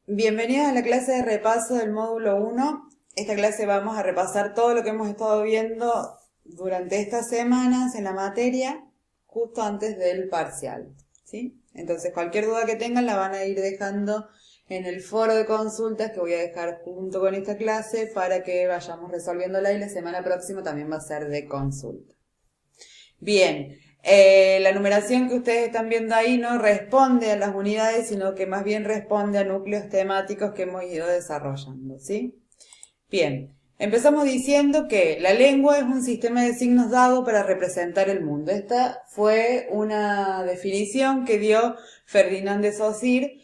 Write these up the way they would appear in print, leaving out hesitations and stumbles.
Bienvenidos a la clase de repaso del módulo 1. Esta clase vamos a repasar todo lo que hemos estado viendo durante estas semanas en la materia, justo antes del parcial, ¿sí? Entonces cualquier duda que tengan la van a ir dejando en el foro de consultas que voy a dejar junto con esta clase para que vayamos resolviéndola, y la semana próxima también va a ser de consulta. Bien. La numeración que ustedes están viendo ahí no responde a las unidades, sino que más bien responde a núcleos temáticos que hemos ido desarrollando, ¿sí? Bien, empezamos diciendo que la lengua es un sistema de signos dado para representar el mundo. Esta fue una definición que dio Ferdinand de Saussure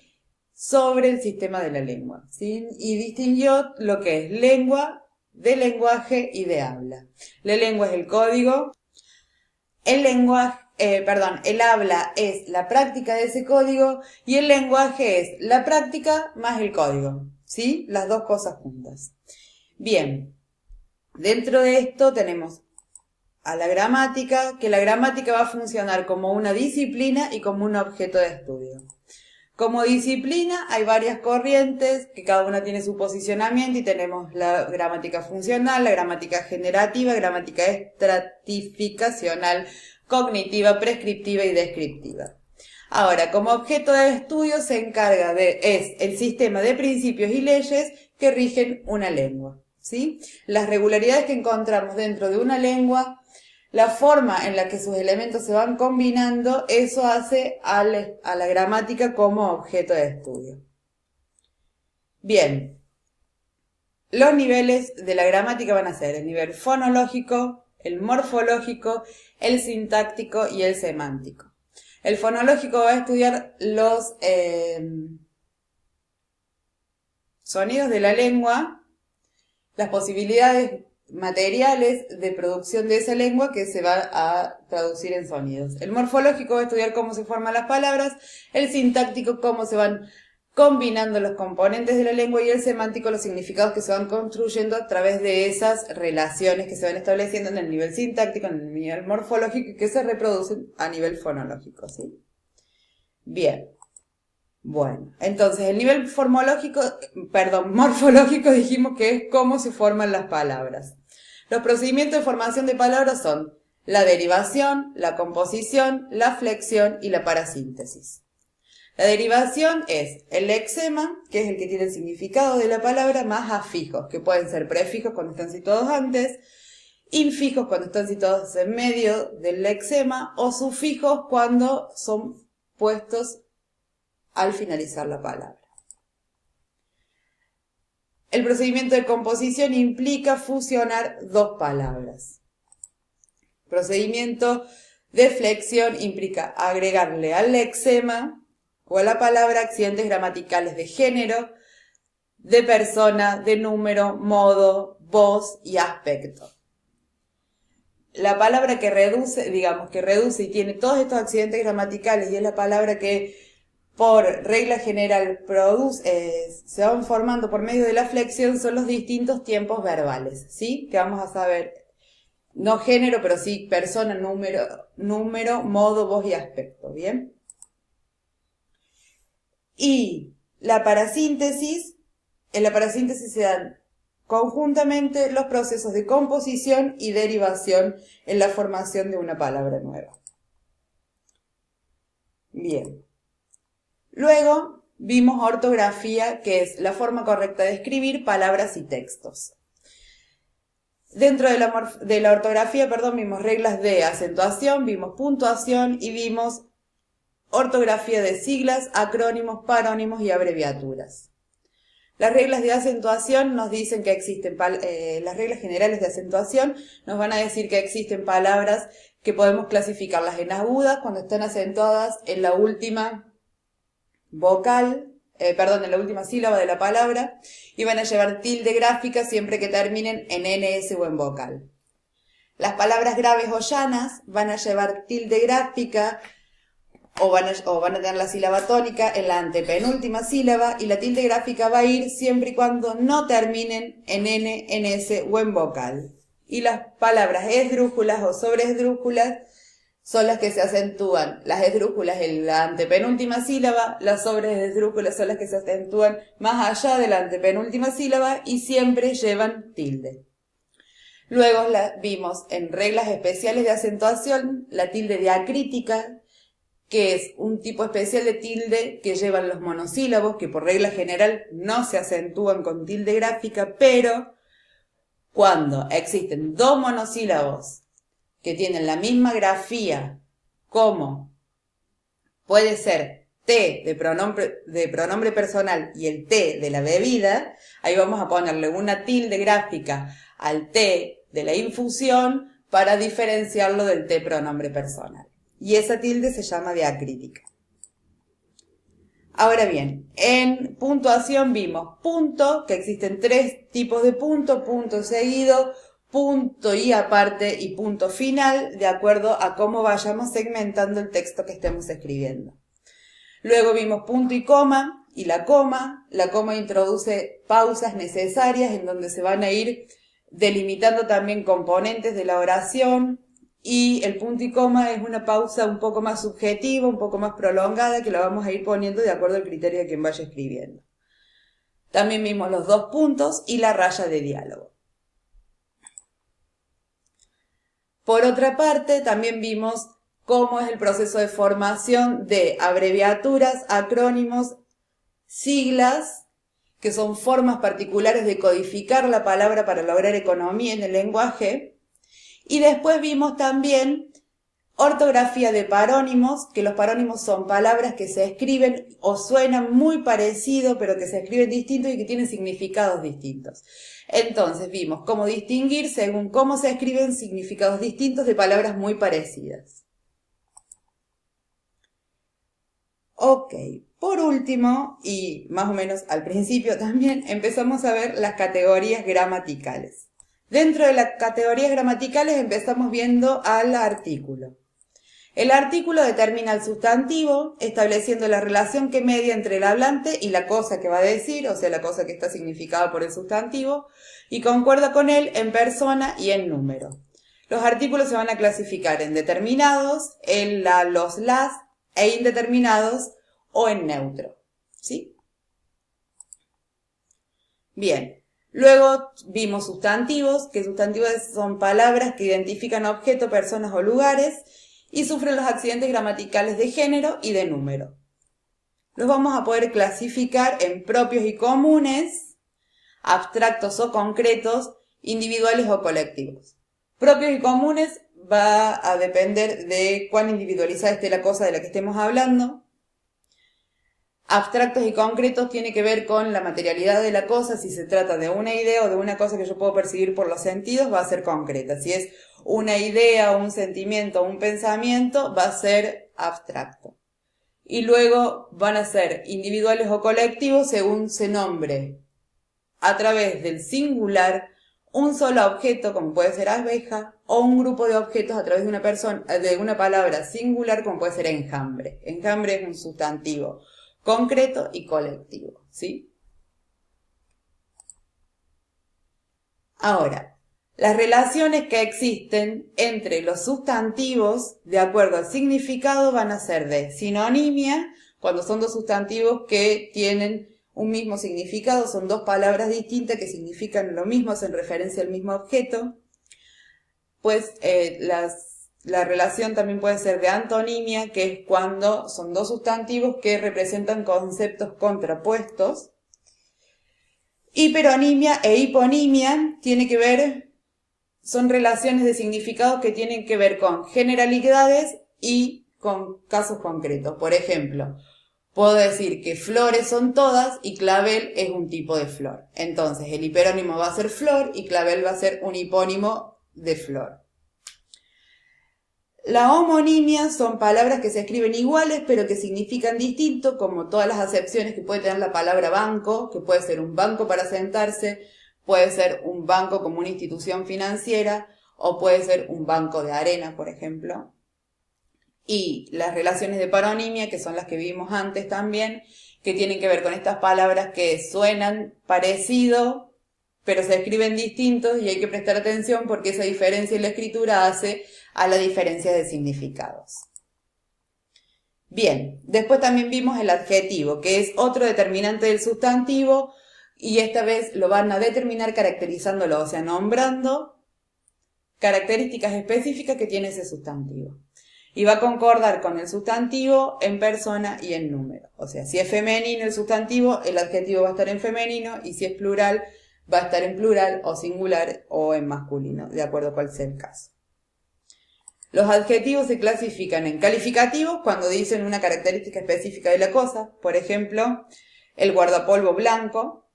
sobre el sistema de la lengua, ¿sí? Y distinguió lo que es lengua de lenguaje y de habla. La lengua es el código. El habla es la práctica de ese código y el lenguaje es la práctica más el código, ¿sí? Las dos cosas juntas. Bien, dentro de esto tenemos a la gramática, que la gramática va a funcionar como una disciplina y como un objeto de estudio. Como disciplina hay varias corrientes que cada una tiene su posicionamiento, y tenemos la gramática funcional, la gramática generativa, gramática estratificacional, cognitiva, prescriptiva y descriptiva. Ahora, como objeto de estudio es el sistema de principios y leyes que rigen una lengua, ¿sí? Las regularidades que encontramos dentro de una lengua, la forma en la que sus elementos se van combinando, eso hace a la gramática como objeto de estudio. Bien, los niveles de la gramática van a ser el nivel fonológico, el morfológico, el sintáctico y el semántico. El fonológico va a estudiar los sonidos de la lengua, las posibilidades materiales de producción de esa lengua que se va a traducir en sonidos. El morfológico va a estudiar cómo se forman las palabras, el sintáctico cómo se van combinando los componentes de la lengua, y el semántico los significados que se van construyendo a través de esas relaciones que se van estableciendo en el nivel sintáctico, en el nivel morfológico, y que se reproducen a nivel fonológico, ¿sí? Bien. Bueno, entonces el nivel morfológico dijimos que es cómo se forman las palabras. Los procedimientos de formación de palabras son la derivación, la composición, la flexión y la parasíntesis. La derivación es el lexema, que es el que tiene el significado de la palabra, más afijos, que pueden ser prefijos cuando están situados antes, infijos cuando están situados en medio del lexema, o sufijos cuando son puestos al finalizar la palabra. El procedimiento de composición implica fusionar dos palabras. Procedimiento de flexión implica agregarle al lexema o a la palabra accidentes gramaticales de género, de persona, de número, modo, voz y aspecto. La palabra que reduce y tiene todos estos accidentes gramaticales, y es la palabra que por regla general se van formando por medio de la flexión, son los distintos tiempos verbales, ¿sí? Que vamos a saber, no género, pero sí persona, número, modo, voz y aspecto, ¿bien? Y en la parasíntesis se dan conjuntamente los procesos de composición y derivación en la formación de una palabra nueva. Bien. Luego vimos ortografía, que es la forma correcta de escribir palabras y textos. Dentro de la ortografía, vimos reglas de acentuación, vimos puntuación y vimos ortografía de siglas, acrónimos, parónimos y abreviaturas. Las reglas de acentuación nos dicen que existen, las reglas generales de acentuación nos van a decir que existen palabras que podemos clasificarlas en agudas cuando están acentuadas en la última en la última sílaba de la palabra, y van a llevar tilde gráfica siempre que terminen en ns o en vocal. Las palabras graves o llanas van a llevar tilde gráfica o van a tener la sílaba tónica en la antepenúltima sílaba, y la tilde gráfica va a ir siempre y cuando no terminen en n, ns o en vocal. Y las palabras esdrújulas o sobreesdrújulas son las que se acentúan, las esdrújulas en la antepenúltima sílaba, las sobreesdrújulas son las que se acentúan más allá de la antepenúltima sílaba y siempre llevan tilde. Luego vimos en reglas especiales de acentuación la tilde diacrítica, que es un tipo especial de tilde que llevan los monosílabos, que por regla general no se acentúan con tilde gráfica, pero cuando existen dos monosílabos que tienen la misma grafía, como puede ser T de pronombre personal y el T de la bebida, ahí vamos a ponerle una tilde gráfica al T de la infusión para diferenciarlo del T pronombre personal. Y esa tilde se llama diacrítica. Ahora bien, en puntuación vimos punto, que existen tres tipos de punto: punto seguido, punto y aparte y punto final, de acuerdo a cómo vayamos segmentando el texto que estemos escribiendo. Luego vimos punto y coma, y la coma introduce pausas necesarias en donde se van a ir delimitando también componentes de la oración, y el punto y coma es una pausa un poco más subjetiva, un poco más prolongada, que la vamos a ir poniendo de acuerdo al criterio de quien vaya escribiendo. También vimos los dos puntos y la raya de diálogo. Por otra parte, también vimos cómo es el proceso de formación de abreviaturas, acrónimos, siglas, que son formas particulares de codificar la palabra para lograr economía en el lenguaje. Y después vimos también ortografía de parónimos, que los parónimos son palabras que se escriben o suenan muy parecido, pero que se escriben distinto y que tienen significados distintos. Entonces vimos cómo distinguir, según cómo se escriben, significados distintos de palabras muy parecidas. Ok, por último, y más o menos al principio también, empezamos a ver las categorías gramaticales. Dentro de las categorías gramaticales empezamos viendo al artículo. El artículo determina el sustantivo, estableciendo la relación que media entre el hablante y la cosa que va a decir, o sea, la cosa que está significada por el sustantivo, y concuerda con él en persona y en número. Los artículos se van a clasificar en determinados, en los, las e indeterminados o en neutro, ¿sí? Bien. Luego vimos sustantivos, que sustantivos son palabras que identifican objetos, personas o lugares y sufren los accidentes gramaticales de género y de número. Los vamos a poder clasificar en propios y comunes, abstractos o concretos, individuales o colectivos. Propios y comunes va a depender de cuán individualizada esté la cosa de la que estemos hablando. Abstractos y concretos tiene que ver con la materialidad de la cosa. Si se trata de una idea o de una cosa que yo puedo percibir por los sentidos, va a ser concreta. Si es una idea, un sentimiento o un pensamiento, va a ser abstracto. Y luego van a ser individuales o colectivos según se nombre a través del singular un solo objeto, como puede ser abeja, o un grupo de objetos a través de una palabra singular, como puede ser enjambre. Enjambre es un sustantivo concreto y colectivo, ¿sí? Ahora, las relaciones que existen entre los sustantivos, de acuerdo al significado, van a ser de sinonimia, cuando son dos sustantivos que tienen un mismo significado, son dos palabras distintas que significan lo mismo, hacen referencia al mismo objeto. Pues la relación también puede ser de antonimia, que es cuando son dos sustantivos que representan conceptos contrapuestos. Hiperonimia e hiponimia son relaciones de significados que tienen que ver con generalidades y con casos concretos. Por ejemplo, puedo decir que flores son todas y clavel es un tipo de flor. Entonces, el hiperónimo va a ser flor y clavel va a ser un hipónimo de flor. La homonimia son palabras que se escriben iguales pero que significan distinto, como todas las acepciones que puede tener la palabra banco, que puede ser un banco para sentarse, puede ser un banco como una institución financiera o puede ser un banco de arena, por ejemplo. Y las relaciones de paronimia, que son las que vimos antes también, que tienen que ver con estas palabras que suenan parecido, pero se escriben distintos y hay que prestar atención porque esa diferencia en la escritura hace a la diferencia de significados. Bien, después también vimos el adjetivo, que es otro determinante del sustantivo, y esta vez lo van a determinar caracterizándolo, o sea, nombrando características específicas que tiene ese sustantivo. Y va a concordar con el sustantivo en persona y en número. O sea, si es femenino el sustantivo, el adjetivo va a estar en femenino, y si es plural, va a estar en plural o singular o en masculino, de acuerdo a cuál sea el caso. Los adjetivos se clasifican en calificativos cuando dicen una característica específica de la cosa. Por ejemplo, el guardapolvo blanco.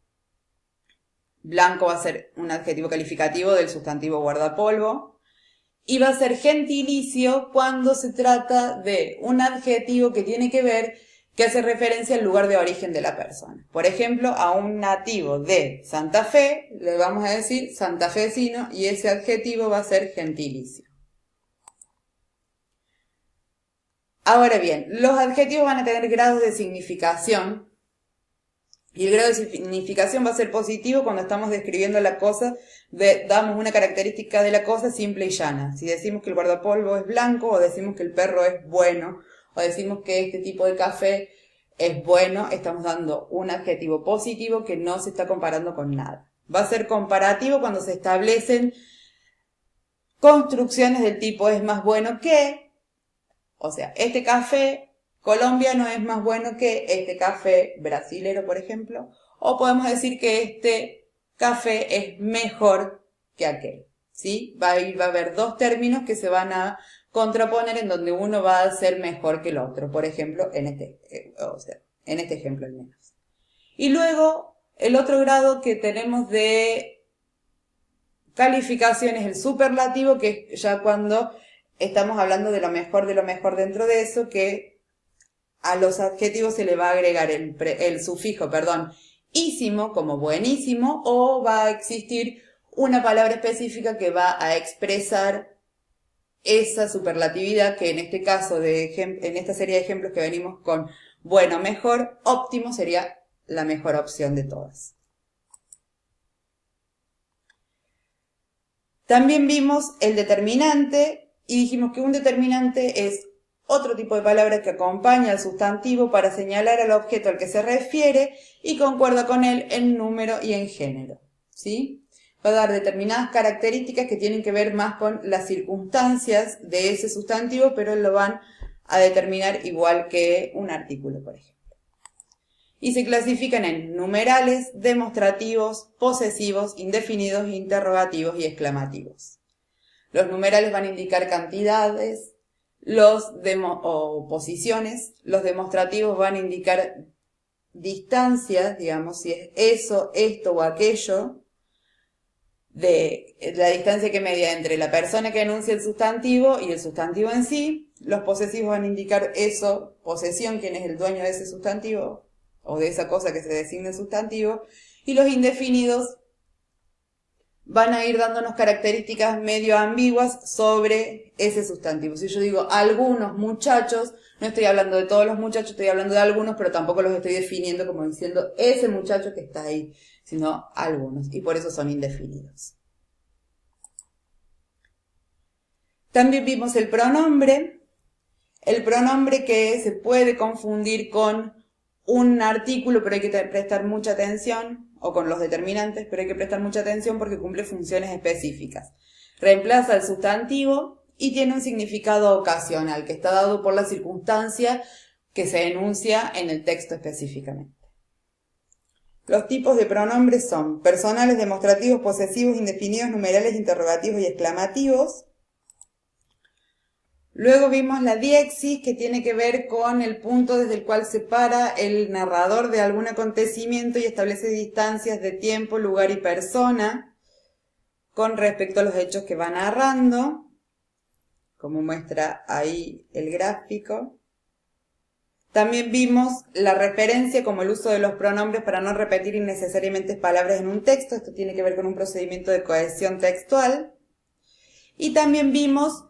Blanco va a ser un adjetivo calificativo del sustantivo guardapolvo. Y va a ser gentilicio cuando se trata de un adjetivo que tiene que ver, que hace referencia al lugar de origen de la persona. Por ejemplo, a un nativo de Santa Fe le vamos a decir santafesino, y ese adjetivo va a ser gentilicio. Ahora bien, los adjetivos van a tener grados de significación, y el grado de significación va a ser positivo cuando estamos describiendo la cosa, damos una característica de la cosa simple y llana. Si decimos que el guardapolvo es blanco, o decimos que el perro es bueno, o decimos que este tipo de café es bueno, estamos dando un adjetivo positivo que no se está comparando con nada. Va a ser comparativo cuando se establecen construcciones del tipo es más bueno que, o sea, este café colombiano es más bueno que este café brasilero, por ejemplo, o podemos decir que este café es mejor que aquel, ¿sí? Va a haber dos términos que se van a contraponer en donde uno va a ser mejor que el otro, por ejemplo, en este ejemplo al menos. Y luego, el otro grado que tenemos de calificación es el superlativo, que es ya cuando estamos hablando de lo mejor dentro de eso, que a los adjetivos se le va a agregar el sufijo, ísimo, como buenísimo, o va a existir una palabra específica que va a expresar esa superlatividad, que en este caso, en esta serie de ejemplos que venimos con bueno, mejor, óptimo sería la mejor opción de todas. También vimos el determinante y dijimos que un determinante es otro tipo de palabra que acompaña al sustantivo para señalar al objeto al que se refiere y concuerda con él en número y en género, ¿sí? Va a dar determinadas características que tienen que ver más con las circunstancias de ese sustantivo, pero lo van a determinar igual que un artículo, por ejemplo. Y se clasifican en numerales, demostrativos, posesivos, indefinidos, interrogativos y exclamativos. Los numerales van a indicar cantidades, o posiciones. Los demostrativos van a indicar distancias, digamos, si es eso, esto o aquello, de la distancia que media entre la persona que enuncia el sustantivo y el sustantivo en sí. Los posesivos van a indicar eso, posesión, quién es el dueño de ese sustantivo o de esa cosa que se designa el sustantivo. Y los indefinidos van a ir dándonos características medio ambiguas sobre ese sustantivo. Si yo digo algunos muchachos, no estoy hablando de todos los muchachos, estoy hablando de algunos, pero tampoco los estoy definiendo como diciendo ese muchacho que está ahí, sino algunos, y por eso son indefinidos. También vimos el pronombre que se puede confundir con un artículo, pero hay que prestar mucha atención, o con los determinantes, pero hay que prestar mucha atención porque cumple funciones específicas. Reemplaza el sustantivo y tiene un significado ocasional, que está dado por la circunstancia que se enuncia en el texto específicamente. Los tipos de pronombres son personales, demostrativos, posesivos, indefinidos, numerales, interrogativos y exclamativos. Luego vimos la diéxis, que tiene que ver con el punto desde el cual se para el narrador de algún acontecimiento y establece distancias de tiempo, lugar y persona con respecto a los hechos que va narrando, como muestra ahí el gráfico. También vimos la referencia como el uso de los pronombres para no repetir innecesariamente palabras en un texto. Esto tiene que ver con un procedimiento de cohesión textual. Y también vimos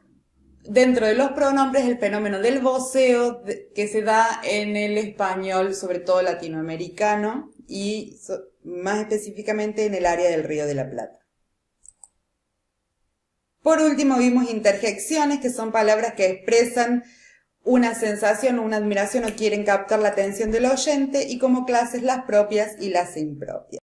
dentro de los pronombres el fenómeno del voceo que se da en el español, sobre todo latinoamericano, y más específicamente en el área del Río de la Plata. Por último vimos interjecciones, que son palabras que expresan una sensación o una admiración o quieren captar la atención del oyente, y como clases las propias y las impropias.